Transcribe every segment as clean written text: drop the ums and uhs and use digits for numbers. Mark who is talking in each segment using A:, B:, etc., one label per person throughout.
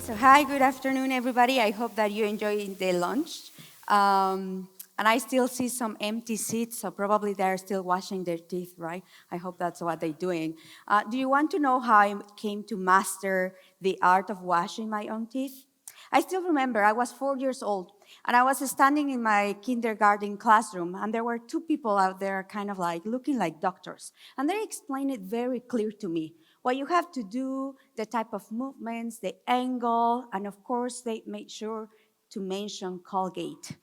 A: So hi, good afternoon, everybody. I hope that you enjoyed the lunch. And I still see some empty seats, so probably they're still washing their teeth, right? I hope that's what they're doing. Do you want to know how I came to master the art of washing my own teeth? I still remember I was 4 years old, and I was standing in my kindergarten classroom, and there were two people out there kind of like looking like doctors. And they explained it very clear to me. What you have to do, the type of movements, the angle, and of course, they made sure to mention Colgate.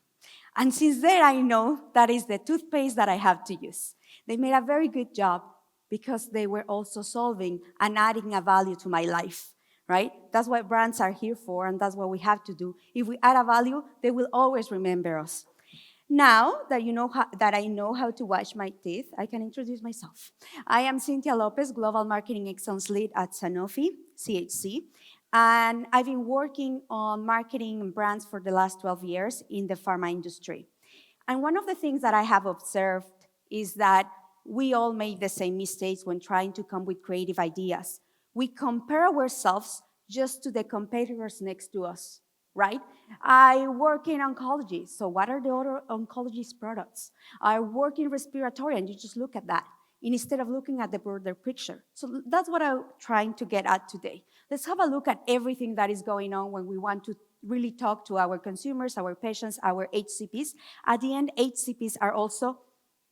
A: And since then, I know that is the toothpaste that I have to use. They made a very good job because they were also solving and adding a value to my life, right? That's what brands are here for, and that's what we have to do. If we add a value, they will always remember us. Now that that I know how to wash my teeth, I can introduce myself. I am Cynthia López, Global Marketing Excellence Lead at Sanofi, CHC, and I've been working on marketing and brands for the last 12 years in the pharma industry. And one of the things that I have observed is that we all make the same mistakes when trying to come with creative ideas. We compare ourselves just to the competitors next to us, right? I work in oncology, so what are the other oncologist products? I work in respiratory, and you just look at that instead of looking at the broader picture. So that's what I'm trying to get at today. Let's have a look at everything that is going on when we want to really talk to our consumers, our patients, our HCPs. At the end, HCPs are also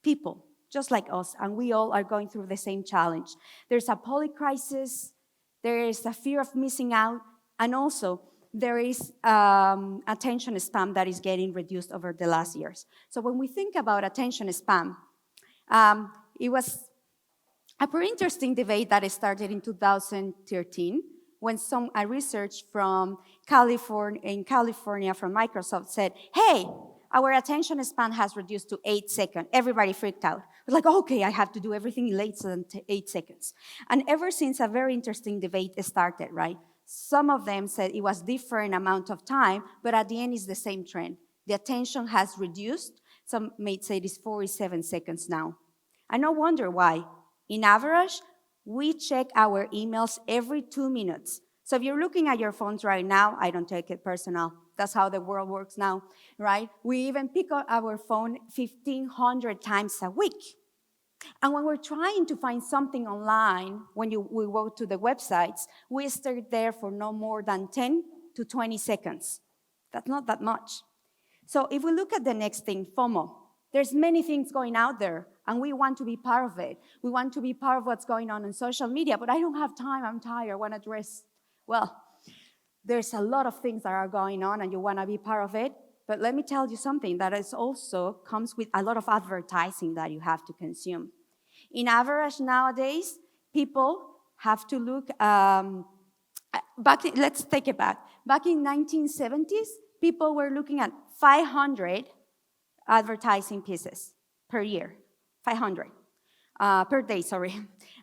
A: people, just like us, and we all are going through the same challenge. There's a poly crisis, there is a fear of missing out, and also there is attention span that is getting reduced over the last years. So when we think about attention span, it was a pretty interesting debate that started in 2013 when a research from California from Microsoft said, hey, our attention span has reduced to 8 seconds. Everybody freaked out. It was like, okay, I have to do everything in less than 8 seconds. And ever since, a very interesting debate started, right? Some of them said it was different amount of time, but at the end it's the same trend. The attention has reduced. Some may say it is 47 seconds now. And no wonder why. In average, we check our emails every 2 minutes. So if you're looking at your phones right now, I don't take it personal. That's how the world works now, right? We even pick up our phone 1,500 times a week. And when we're trying to find something online, when we go to the websites, we stay there for no more than 10 to 20 seconds. That's not that much. So if we look at the next thing, FOMO, there's many things going out there, and we want to be part of it. We want to be part of what's going on in social media, but I don't have time, I'm tired, I want to dress. Well, there's a lot of things that are going on, and you want to be part of it. But let me tell you something that is also comes with a lot of advertising that you have to consume. In average nowadays, people have to look, let's take it back. Back in 1970s, people were looking at 500 advertising pieces per year, 500, per day, sorry.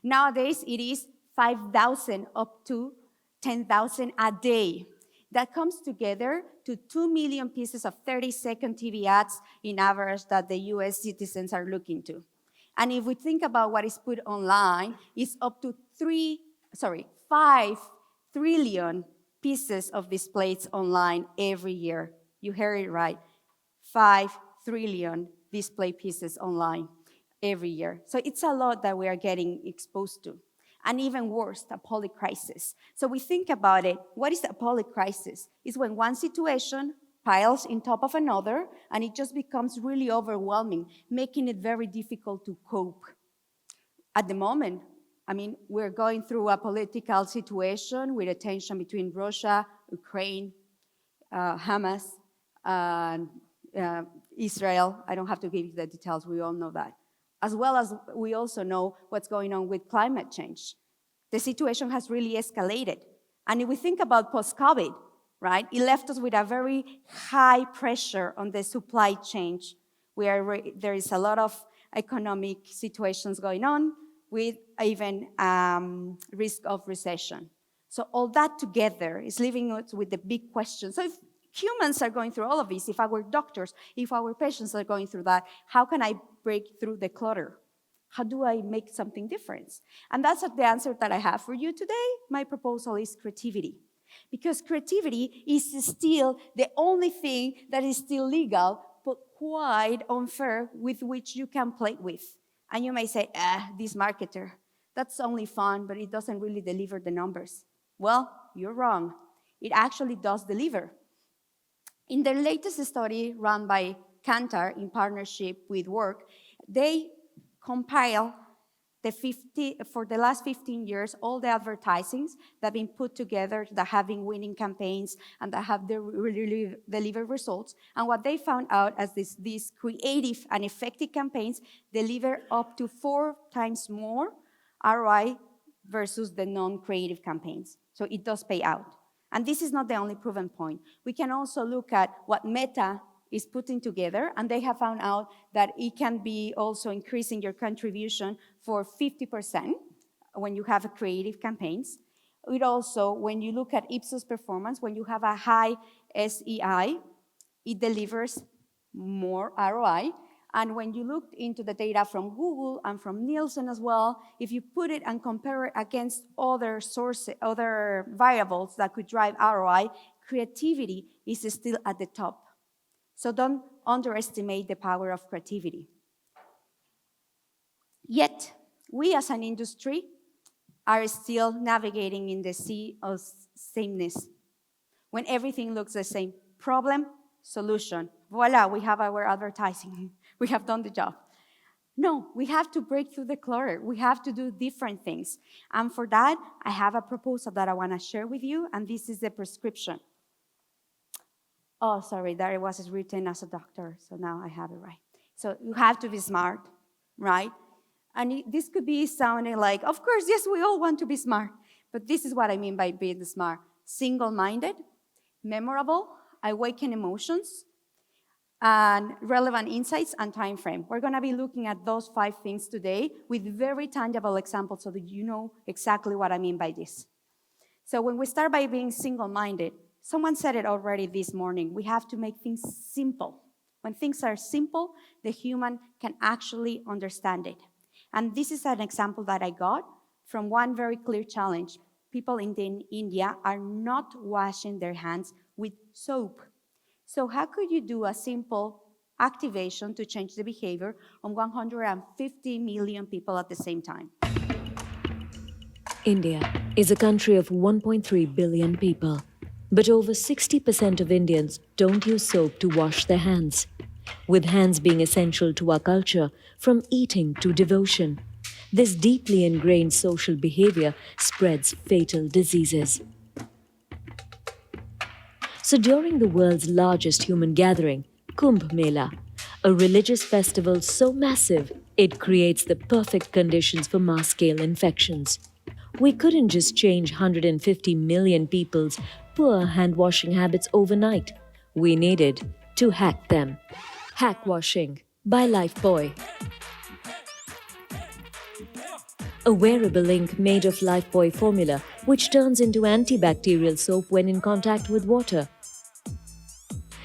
A: Nowadays, it is 5,000 up to 10,000 a day. That comes together to 2 million pieces of 30-second TV ads in average that the US citizens are looking to. And if we think about what is put online, it's up to 5 trillion pieces of displays online every year. You heard it right, 5 trillion display pieces online every year. So it's a lot that we are getting exposed to. And even worse, a poly crisis. So we think about it, what is a poly crisis? It's when one situation piles in top of another, and it just becomes really overwhelming, making it very difficult to cope. At the moment, we're going through a political situation with a tension between Russia, Ukraine, Hamas, and Israel. I don't have to give you the details, we all know that. As well as we also know what's going on with climate change. The situation has really escalated. And if we think about post-COVID, right, it left us with a very high pressure on the supply chain, where there is a lot of economic situations going on with even risk of recession. So all that together is leaving us with the big question. So if humans are going through all of this, if our doctors, if our patients are going through that, how can I break through the clutter? How do I make something different? And that's the answer that I have for you today. My proposal is creativity. Because creativity is still the only thing that is still legal, but quite unfair with which you can play with. And you may say, this marketer, that's only fun, but it doesn't really deliver the numbers. Well, you're wrong. It actually does deliver. In their latest study run by Kantar in partnership with Work, they compile for the last 15 years, all the advertisings that have been put together that have been winning campaigns and that have really delivered results. And what they found out is these creative and effective campaigns deliver up to 4 times more ROI versus the non-creative campaigns. So it does pay out. And this is not the only proven point. We can also look at what Meta is putting together, and they have found out that it can be also increasing your contribution for 50% when you have creative campaigns. It also, when you look at Ipsos performance, when you have a high SEI, it delivers more ROI. And when you look into the data from Google and from Nielsen as well, if you put it and compare it against other sources, other variables that could drive ROI, creativity is still at the top. So don't underestimate the power of creativity. Yet, we as an industry are still navigating in the sea of sameness. When everything looks the same, problem, solution. Voila, we have our advertising. We have done the job. No, we have to break through the clutter. We have to do different things. And for that, I have a proposal that I want to share with you, and this is the prescription. Oh, sorry, that it was written as a doctor, so now I have it right. So you have to be smart, right? And this could be sounding like, of course, yes, we all want to be smart. But this is what I mean by being smart. Single-minded, memorable, awaken emotions, and relevant insights and time frame. We're going to be looking at those 5 things today with very tangible examples so that you know exactly what I mean by this. So when we start by being single-minded, someone said it already this morning, we have to make things simple. When things are simple, the human can actually understand it. And this is an example that I got from one very clear challenge. People in India are not washing their hands with soap. So how could you do a simple activation to change the behavior of 150 million people at the same time?
B: India is a country of 1.3 billion people. But over 60% of Indians don't use soap to wash their hands, with hands being essential to our culture, from eating to devotion. This deeply ingrained social behavior spreads fatal diseases. So during the world's largest human gathering, Kumbh Mela, a religious festival so massive it creates the perfect conditions for mass-scale infections, we couldn't just change 150 million people's poor hand-washing habits overnight. We needed to hack them. Hack Washing by Lifebuoy. A wearable ink made of Lifebuoy formula which turns into antibacterial soap when in contact with water.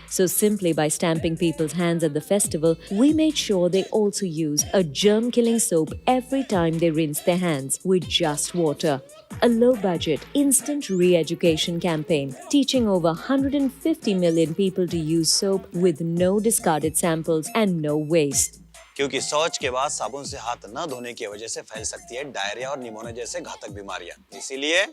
B: So simply by stamping people's hands at the festival, we made sure they also use a germ-killing soap every time they rinse their hands with just water. A low-budget, instant re-education campaign teaching over 150 million people to use soap with no discarded samples and no waste.
C: क्योंकि शौच के बाद साबुन से हाथ न धोने की वजह से फैल सकती है डायरिया और निमोनिया जैसे घातक बीमारियां। इसीलिए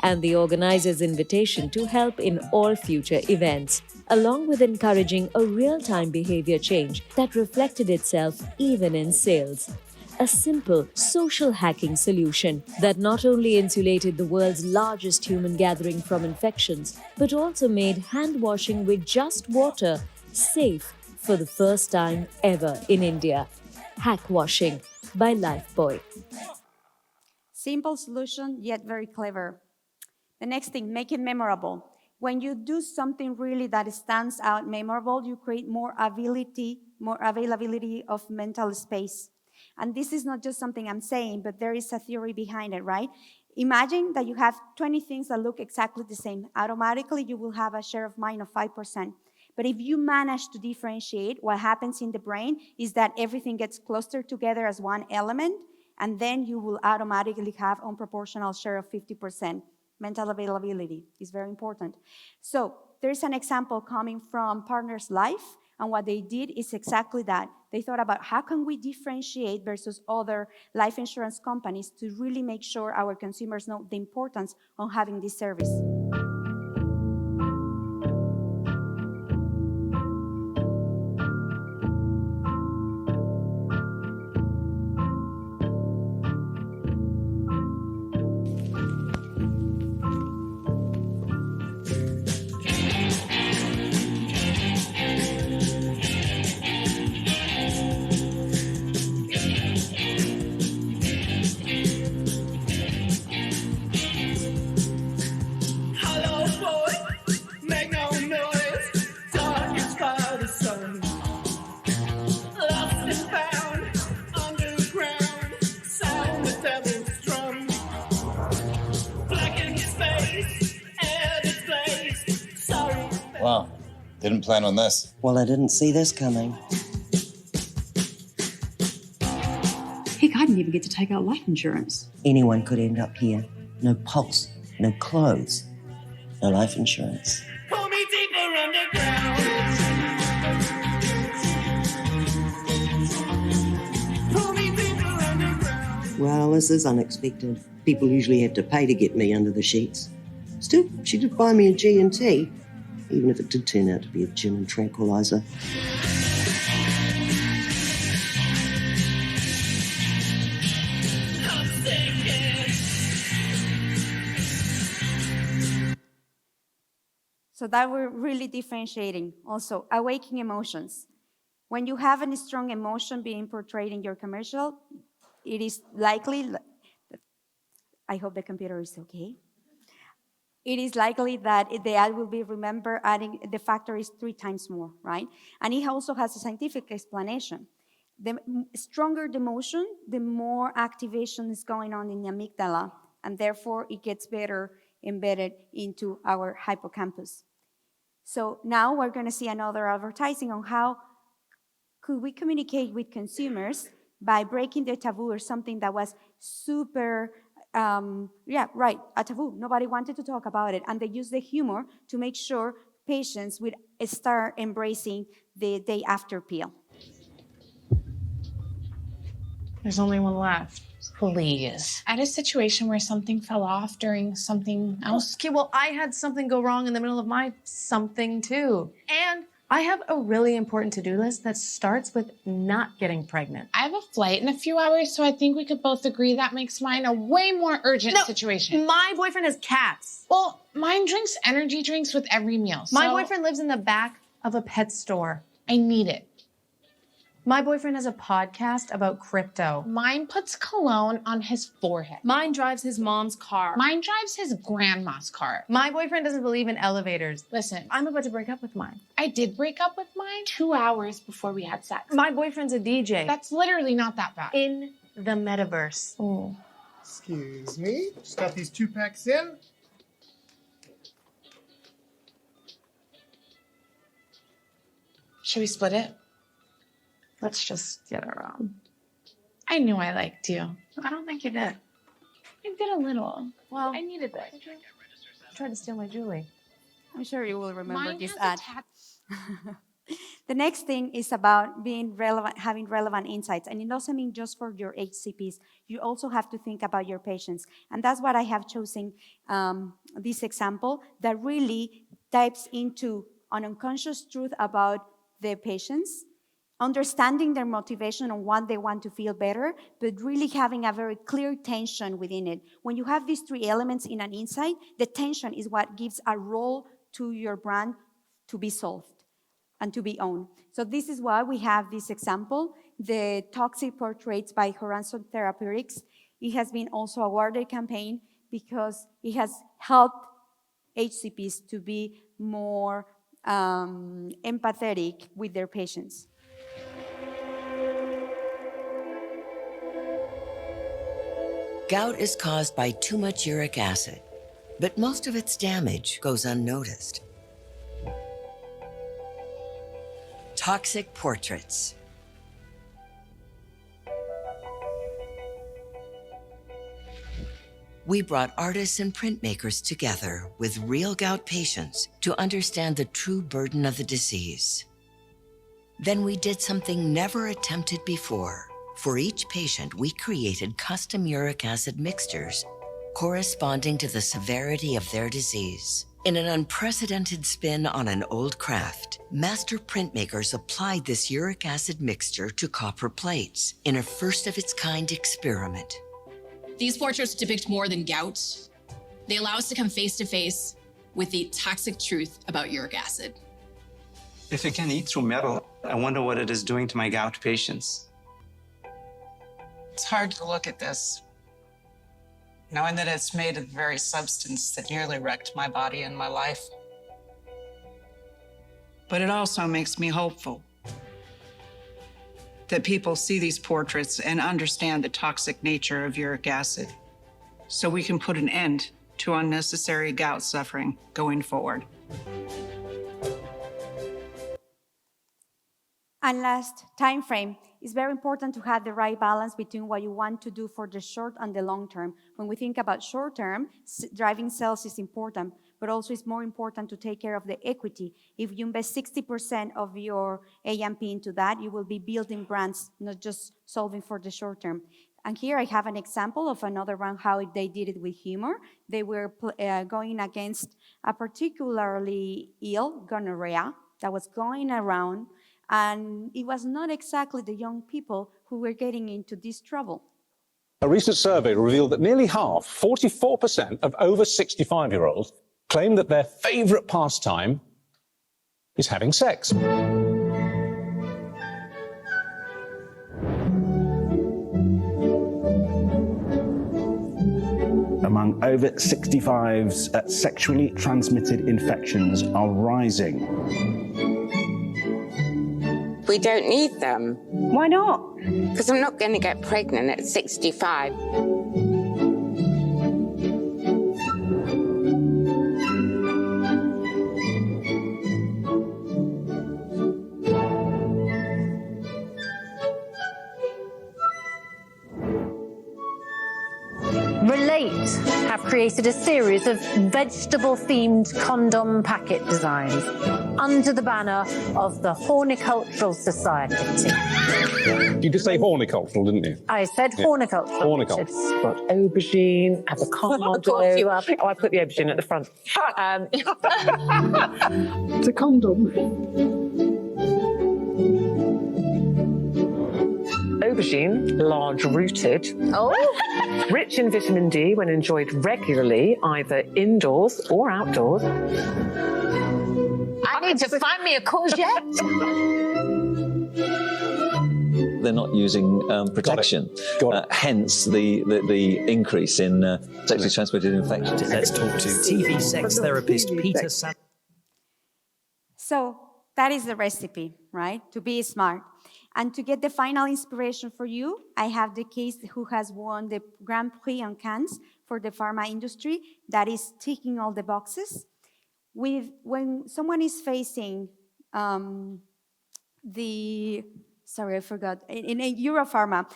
B: and the organizers' invitation to help in all future events, along with encouraging a real-time behavior change that reflected itself even in sales. A simple social hacking solution that not only insulated the world's largest human gathering from infections, but also made hand washing with just water safe for the first time ever in India. Hack Washing by Lifebuoy.
A: Simple solution, yet very clever. The next thing, make it memorable. When you do something really that stands out memorable, you create more availability of mental space. And this is not just something I'm saying, but there is a theory behind it, right? Imagine that you have 20 things that look exactly the same. Automatically, you will have a share of mind of 5%. But if you manage to differentiate, what happens in the brain is that everything gets clustered together as one element, and then you will automatically have unproportional share of 50%. mental availability is very important. So there's an example coming from Partners Life, and what they did is exactly that. They thought about how can we differentiate versus other life insurance companies to really make sure our consumers know the importance of having this service.
D: Wow, didn't plan on this.
E: Well, I didn't see this coming.
F: Heck, I didn't even get to take out life insurance.
E: Anyone could end up here. No pulse, no clothes, no life insurance.
G: Pull me deeper underground. Pull me deeper underground.
E: Well, this is unexpected. People usually have to pay to get me under the sheets. Still, she did buy me a G&T, even if it did turn out to be a gin and tranquilizer.
A: So that we're really differentiating. Also, awakening emotions. When you have a strong emotion being portrayed in your commercial, it is likely, I hope the computer is okay. It is likely that the ad will be remembered adding the factor is 3 times more, right? And it also has a scientific explanation. The stronger the emotion, the more activation is going on in the amygdala, and therefore it gets better embedded into our hippocampus. So now we're going to see another advertising on how could we communicate with consumers by breaking the taboo or something that was super, a taboo. Nobody wanted to talk about it. And they used the humor to make sure patients would start embracing the day after pill.
H: There's only one left. Please. I had a situation where something fell off during something else.
I: Okay, well, I had something go wrong in the middle of my something too. And I have a really important to-do list that starts with not getting pregnant.
H: I have a flight in a few hours, so I think we could both agree that makes mine a way more urgent situation.
I: My boyfriend has cats.
H: Well, mine drinks energy drinks with every meal. So
I: My boyfriend lives in the back of a pet store.
H: I need it.
I: My boyfriend has a podcast about crypto.
H: Mine puts cologne on his forehead.
I: Mine drives his mom's car.
H: Mine drives his grandma's car.
I: My boyfriend doesn't believe in elevators.
H: Listen,
I: I'm about to break up with mine.
H: I did break up with mine 2 hours before we had sex.
I: My boyfriend's a DJ.
H: That's literally not that bad.
I: In the metaverse.
H: Oh.
J: Excuse me. Just got these 2-packs in.
H: Should we split it?
I: Let's just get her on.
H: I knew I liked you.
I: I don't think you did.
H: I did a little.
I: Well,
H: I needed this.
I: You tried to steal my Julie.
A: I'm sure you will remember
H: Mine
A: this
H: has
A: ad. The next thing is about being relevant, having relevant insights. And it doesn't mean just for your HCPs. You also have to think about your patients. And that's what I have chosen this example that really dives into an unconscious truth about the patients, understanding their motivation on what they want to feel better, but really having a very clear tension within it. When you have these 3 elements in an insight, the tension is what gives a role to your brand to be solved and to be owned. So this is why we have this example, the Toxic Portraits by Horizon Therapeutics. It has been also awarded campaign because it has helped HCPs to be more empathetic with their patients.
K: Gout is caused by too much uric acid, but most of its damage goes unnoticed. Toxic Portraits. We brought artists and printmakers together with real gout patients to understand the true burden of the disease. Then we did something never attempted before. For each patient, we created custom uric acid mixtures corresponding to the severity of their disease. In an unprecedented spin on an old craft, master printmakers applied this uric acid mixture to copper plates in a first-of-its-kind experiment.
L: These portraits depict more than gout. They allow us to come face to face with the toxic truth about uric acid.
M: If it can eat through metal, I wonder what it is doing to my gout patients.
N: It's hard to look at this, knowing that it's made of the very substance that nearly wrecked my body and my life. But it also makes me hopeful that people see these portraits and understand the toxic nature of uric acid, so we can put an end to unnecessary gout suffering going forward.
A: And last, time frame. It's very important to have the right balance between what you want to do for the short and the long term. When we think about short term, driving sales is important, but also it's more important to take care of the equity. If you invest 60% of your A&P into that, you will be building brands, not just solving for the short term. And here I have an example of another brand, how they did it with humor. They were going against a particularly ill gonorrhea that was going around, and it was not exactly the young people who were getting into this trouble.
O: A recent survey revealed that nearly half, 44% of over 65-year-olds, claim that their favorite pastime is having sex.
P: Among over 65s, sexually transmitted infections are rising.
Q: We don't need them. Why not? Because I'm not going to get pregnant at 65.
R: Relate have created a series of vegetable-themed condom packet designs under the banner of the Horticultural Society.
O: You did say horticultural, didn't you?
R: I said
O: Yeah.
R: horticultural.
O: Horticultural.
R: It's
S: got aubergine, avocado.
R: Of course you have.
S: Oh, I put the aubergine at the front. It's a condom. Aubergine, large-rooted.
R: Oh.
S: Rich in vitamin D when enjoyed regularly, either indoors or outdoors.
R: I need to find me a courgette.
T: They're not using protection. Hence the increase in sexually transmitted infections.
U: Let's talk to TV sex therapist Peter Sam.
A: So that is the recipe, right? To be smart. And to get the final inspiration for you, I have the case who has won the Grand Prix en Cannes for the pharma industry that is ticking all the boxes. When someone is facing sorry, I forgot, in Europharma,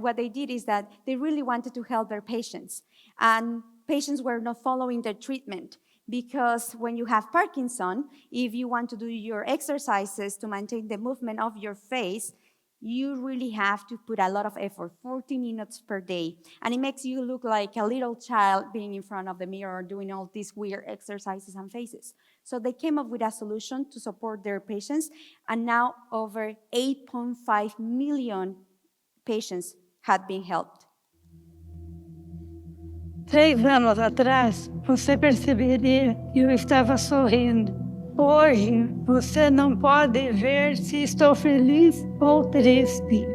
A: what they did is that they really wanted to help their patients. And patients were not following their treatment. Because when you have Parkinson, if you want to do your exercises to maintain the movement of your face, you really have to put a lot of effort, 40 minutes per day. And it makes you look like a little child being in front of the mirror doing all these weird exercises and faces. So they came up with a solution to support their patients, and now over 8.5 million patients have been helped.
V: 3 anos atrás, você perceberia que eu estava sorrindo. Hoje, você não pode ver se estou feliz ou triste.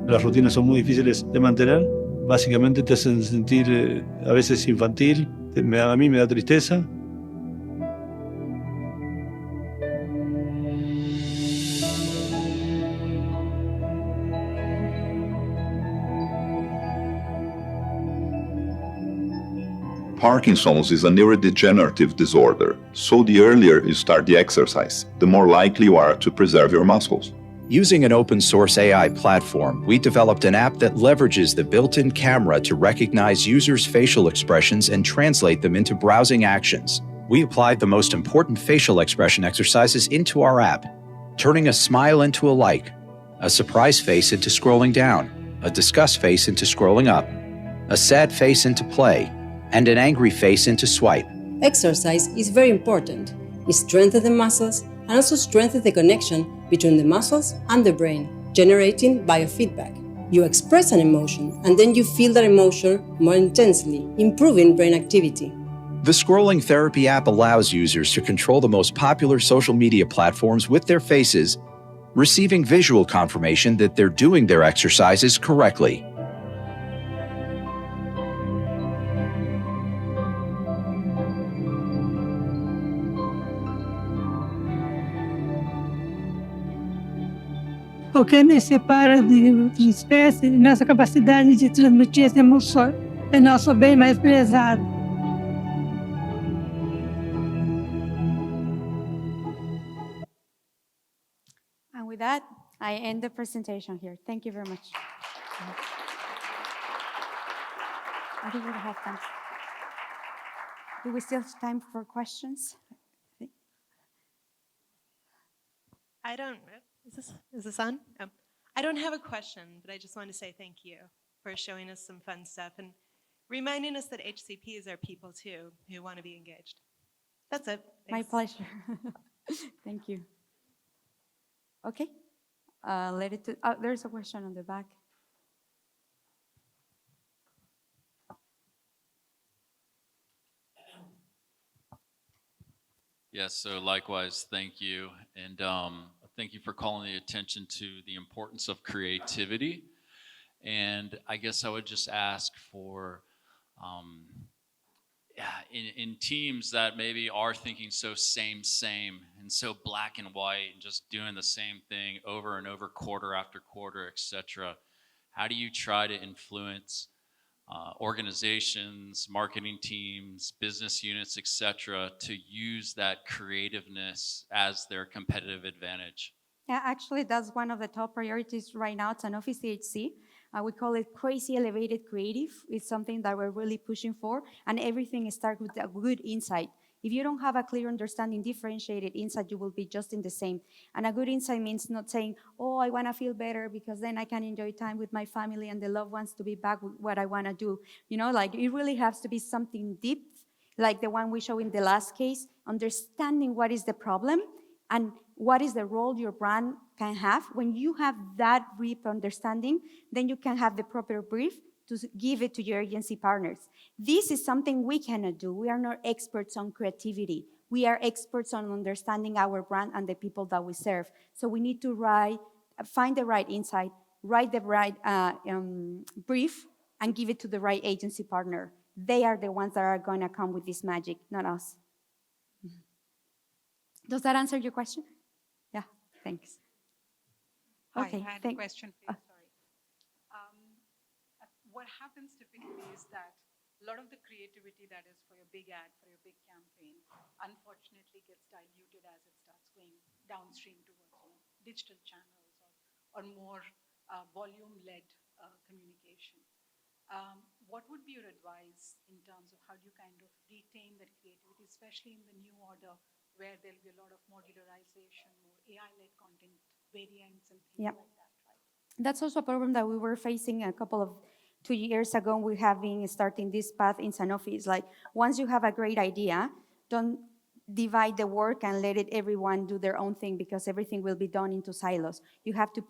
W: Las rutinas son muy difíciles de mantener. Básicamente te hacen sentir a veces infantil, a mí me da tristeza.
B: Parkinson's is a neurodegenerative disorder, so the earlier you start the exercise, the more likely you are to preserve your muscles.
C: Using an open source AI platform, we developed an app that leverages the built-in camera to recognize users' facial expressions and translate them into browsing actions. We applied the most important facial expression exercises into our app, turning a smile into a like, a surprise face into scrolling down, a disgust face into scrolling up, a sad face into play, and an angry face into swipe.
D: Exercise is very important. It strengthens the muscles and also strengthens the connection between the muscles and the brain, generating biofeedback. You express an emotion and then you feel that emotion more intensely, improving brain activity.
C: The Scrolling Therapy app allows users to control the most popular social media platforms with their faces, receiving visual confirmation that they're doing their exercises correctly.
V: O que nos separa de outras espécies, nossa capacidade de transmitir as emoções, é nosso bem mais prezado.
A: And with that, I end the presentation here. Thank you very much. I think we have time. Do we still have time for questions?
X: I don't. Is this on? I don't have a question, but I just want to say thank you for showing us some fun stuff and reminding us that HCPs are people too who want to be engaged. That's it.
A: My
X: Thanks.
A: pleasure. Thank you. Okay. There's a question on the back.
Y: Yes, so likewise, thank you. And thank you for calling the attention to the importance of creativity. And I guess I would just ask for, in teams that maybe are thinking so same, and so black and white, and just doing the same thing over and over, quarter after quarter, etc. How do you try to influence organizations, marketing teams, business units, etc., to use that creativeness as their competitive advantage?
A: Yeah, actually, that's one of the top priorities right now at Sanofi CHC. We call it crazy elevated creative. It's something that we're really pushing for, and everything starts with a good insight. If you don't have a clear understanding, differentiated insight, you will be just in the same. And a good insight means not saying, oh, I want to feel better because then I can enjoy time with my family and the loved ones to be back with what I want to do. You know, like it really has to be something deep, like the one we show in the last case, understanding what is the problem and what is the role your brand can have. When you have that deep understanding, then you can have the proper brief to give it to your agency partners. This is something we cannot do. We are not experts on creativity. We are experts on understanding our brand and the people that we serve. So we need to find the right insight, write the right brief, and give it to the right agency partner. They are the ones that are going to come with this magic, not us. Does that answer your question? Yeah, thanks.
Z: Okay, I had a question for you, sorry. What happens typically is that a lot of the creativity that is for your big ad, for your big campaign, unfortunately gets diluted as it starts going downstream towards digital channels or more volume-led communication. What would be your advice in terms of how do you kind of retain that creativity, especially in the new order where there'll be a lot of modularization, more AI-led content variants and things like that, right?
A: That's also a problem that we were facing a couple of 2 years ago. We have been starting this path in Sanofi. It's like, once you have a great idea, don't divide the work and let everyone do their own thing because everything will be done into silos. You have to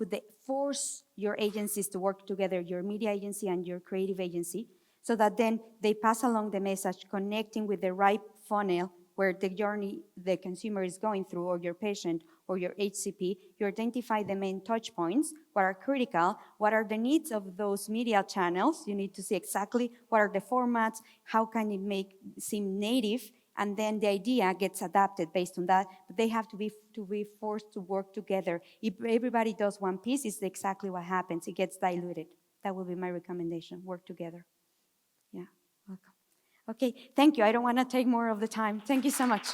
A: force your agencies to work together, your media agency and your creative agency, so that then they pass along the message, connecting with the right funnel where the journey the consumer is going through, or your patient, or your HCP. You identify the main touch points, what are critical, what are the needs of those media channels. You need to see exactly what are the formats, how can it seem native, and then the idea gets adapted based on that. But they have to be forced to work together. If everybody does one piece, it's exactly what happens. It gets diluted. That will be my recommendation, work together. Yeah, welcome. Okay, thank you. I don't want to take more of the time. Thank you so much.